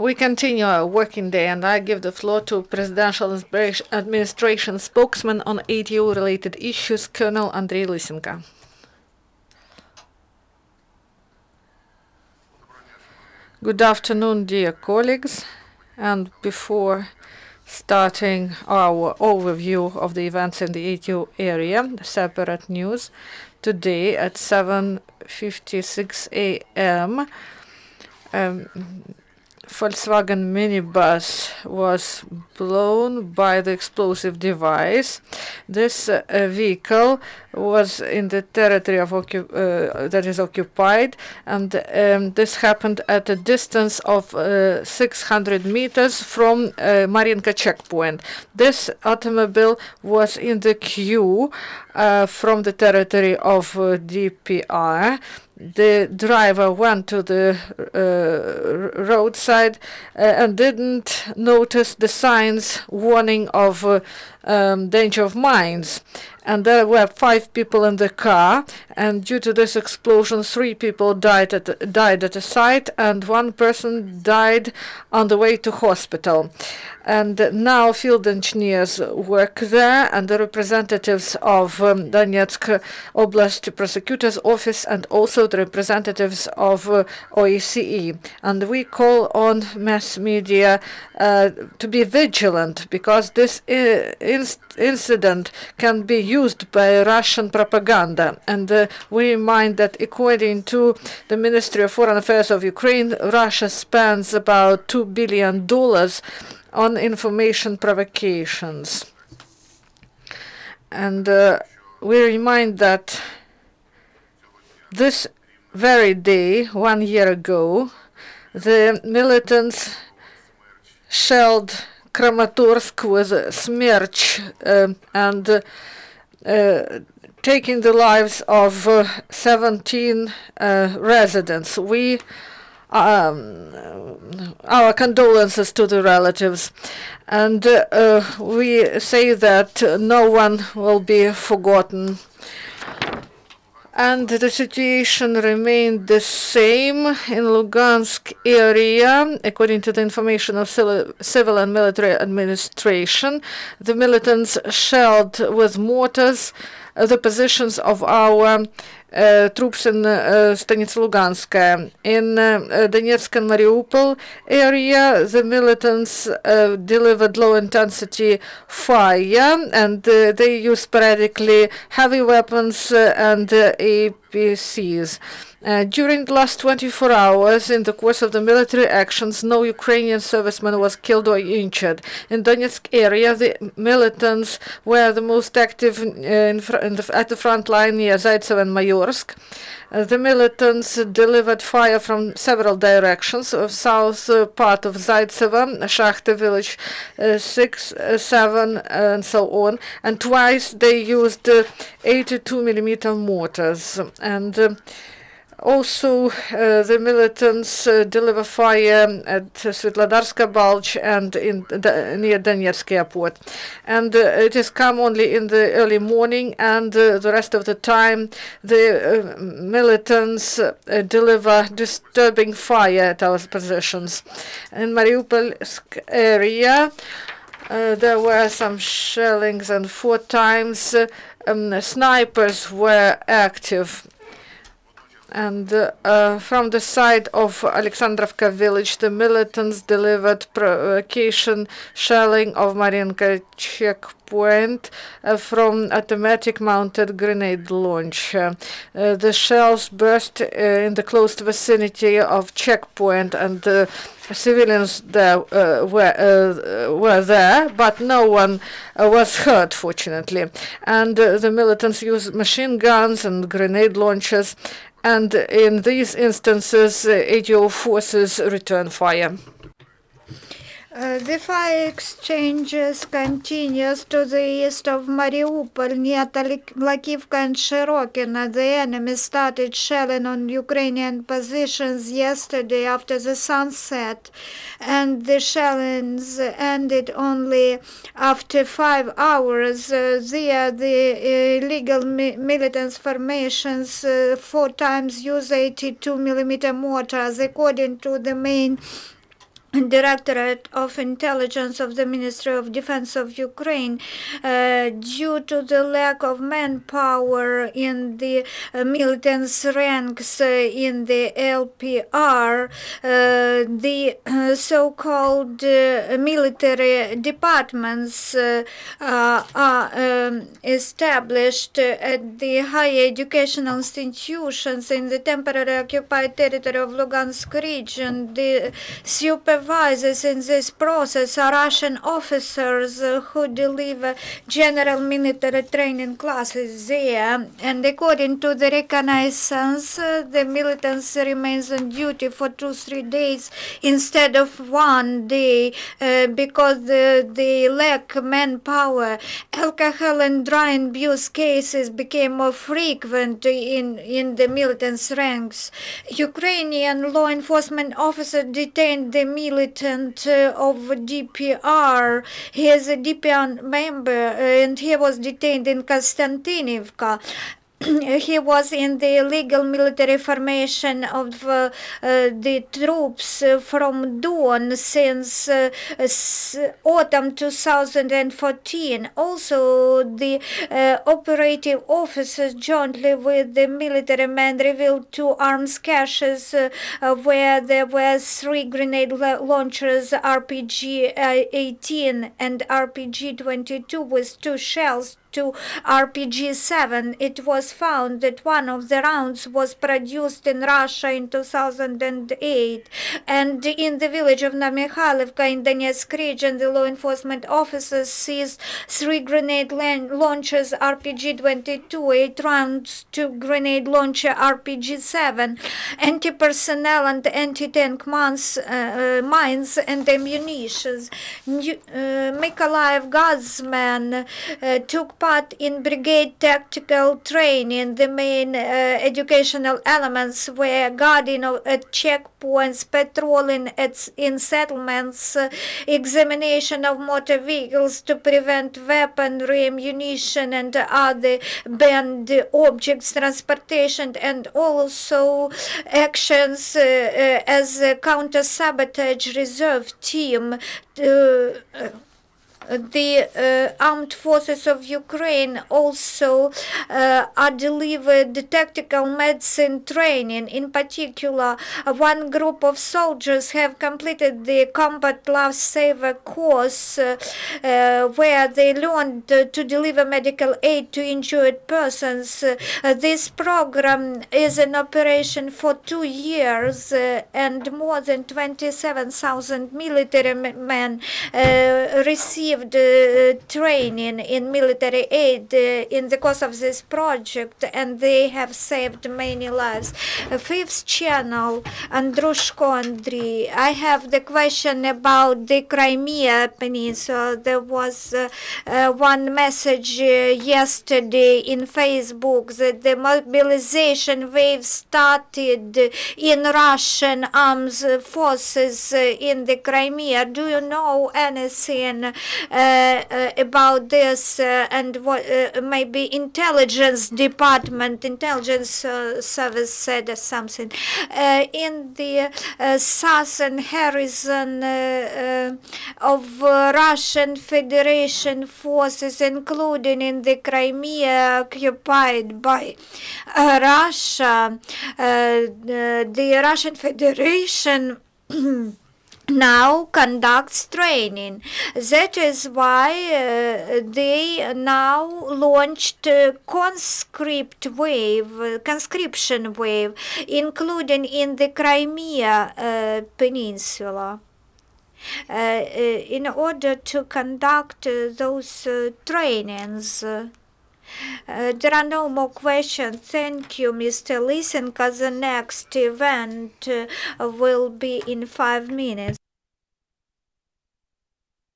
We continue our working day, and I give the floor to Presidential Administration spokesman on ATO-related issues, Colonel Andriy Lysenko. Good afternoon, dear colleagues. And before starting our overview of the events in the ATO area, separate news. Today at 7:56 a.m., Volkswagen minibus was blown by the explosive device. This vehicle was in the territory of that is occupied, and this happened at a distance of 600 meters from Mariinka checkpoint. This automobile was in the queue from the territory of DPR. The driver went to the roadside and didn't notice the signs warning of danger of mines. And there were 5 people in the car, and due to this explosion, 3 people died at the site, and 1 person died on the way to hospital. And now field engineers work there, and the representatives of Donetsk Oblast Prosecutor's Office, and also the representatives of OSCE. And we call on mass media to be vigilant, because this incident can be used by Russian propaganda. And we remind that according to the Ministry of Foreign Affairs of Ukraine, Russia spends about $2 billion on information provocations. And we remind that this very day, 1 year ago, the militants shelled Kramatorsk with Smerch and taking the lives of 17 residents. Our condolences to the relatives, and we say that no one will be forgotten. And the situation remained the same in Lugansk area, according to the information of civil and military administration. The militants shelled with mortars the positions of our troops in Stanitsa Luganskaya. In Donetsk and Mariupol area, the militants delivered low-intensity fire, and they used sporadically heavy weapons and APCs. During the last 24 hours, in the course of the military actions, no Ukrainian serviceman was killed or injured. In Donetsk area, the militants were the most active at the front line near Zaitsev and Mayorsk. The militants delivered fire from several directions of south part of Zaitseva, Shakhta village 6, 7, and so on. And twice they used 82mm mortars. And also, the militants deliver fire at Svetlodarska Bulge and near Donetsk airport. And it has come only in the early morning, and the rest of the time the militants deliver disturbing fire at our positions. In Mariupol area, there were some shellings, and 4 times snipers were active. And from the side of Alexandrovka village, the militants delivered provocation shelling of Mariinka checkpoint from automatic mounted grenade launcher. The shells burst in the close vicinity of checkpoint, and civilians there were there, but no one was hurt, fortunately. And the militants used machine guns and grenade launchers. And in these instances, ATO forces return fire. The fire exchanges continues to the east of Mariupol, near Lakivka and Shirokina. The enemy started shelling on Ukrainian positions yesterday after the sunset, and the shellings ended only after 5 hours. There, the illegal militant formations 4 times use 82mm mortars, according to the main Directorate of Intelligence of the Ministry of Defense of Ukraine, due to the lack of manpower in the militants' ranks in the LPR, the so-called military departments are established at the higher educational institutions in the temporarily occupied territory of Lugansk region. The supervisors in this process are Russian officers who deliver general military training classes there, and according to the reconnaissance, the militants remains on duty for 2-3 days instead of 1 day because they lack manpower. Alcohol and drug abuse cases became more frequent in the militants' ranks. Ukrainian law enforcement officer detained the militant of DPR. He is a DPR member and he was detained in Konstantinivka. He was in the illegal military formation of the troops from Don since autumn 2014. Also, the operative officers jointly with the military men revealed 2 arms caches where there were 3 grenade launchers, RPG-18 and RPG-22 with 2 shells to RPG-7. It was found that one of the rounds was produced in Russia in 2008. And in the village of Namikhalivka in Donetsk region, the law enforcement officers seized 3 grenade launchers RPG-22, 8 rounds to grenade launcher RPG-7, anti-personnel and anti-tank mines and ammunition. Mykolaiv Guardsmen took part in brigade tactical training. The main educational elements were guarding at checkpoints, patrolling in settlements, examination of motor vehicles to prevent weaponry, ammunition and other banned objects transportation, and also actions as a counter-sabotage reserve team. The armed forces of Ukraine also are delivered tactical medicine training. In particular, one group of soldiers have completed the Combat Lifesaver course where they learned to deliver medical aid to injured persons. This program is in operation for 2 years and more than 27,000 military men received training in military aid in the course of this project, and they have saved many lives. Fifth channel, Andriy. I have the question about the Crimea Peninsula. There was one message yesterday in Facebook that the mobilization wave started in Russian armed forces in the Crimea. Do you know anything about this and what maybe intelligence service said something in the southern horizon of Russian Federation forces, including in the Crimea occupied by Russia. The Russian Federation now conducts training. That is why they now launched conscription wave, including in the Crimea Peninsula. In order to conduct those trainings. There are no more questions. Thank you, Mr. Lysenko. The next event will be in 5 minutes.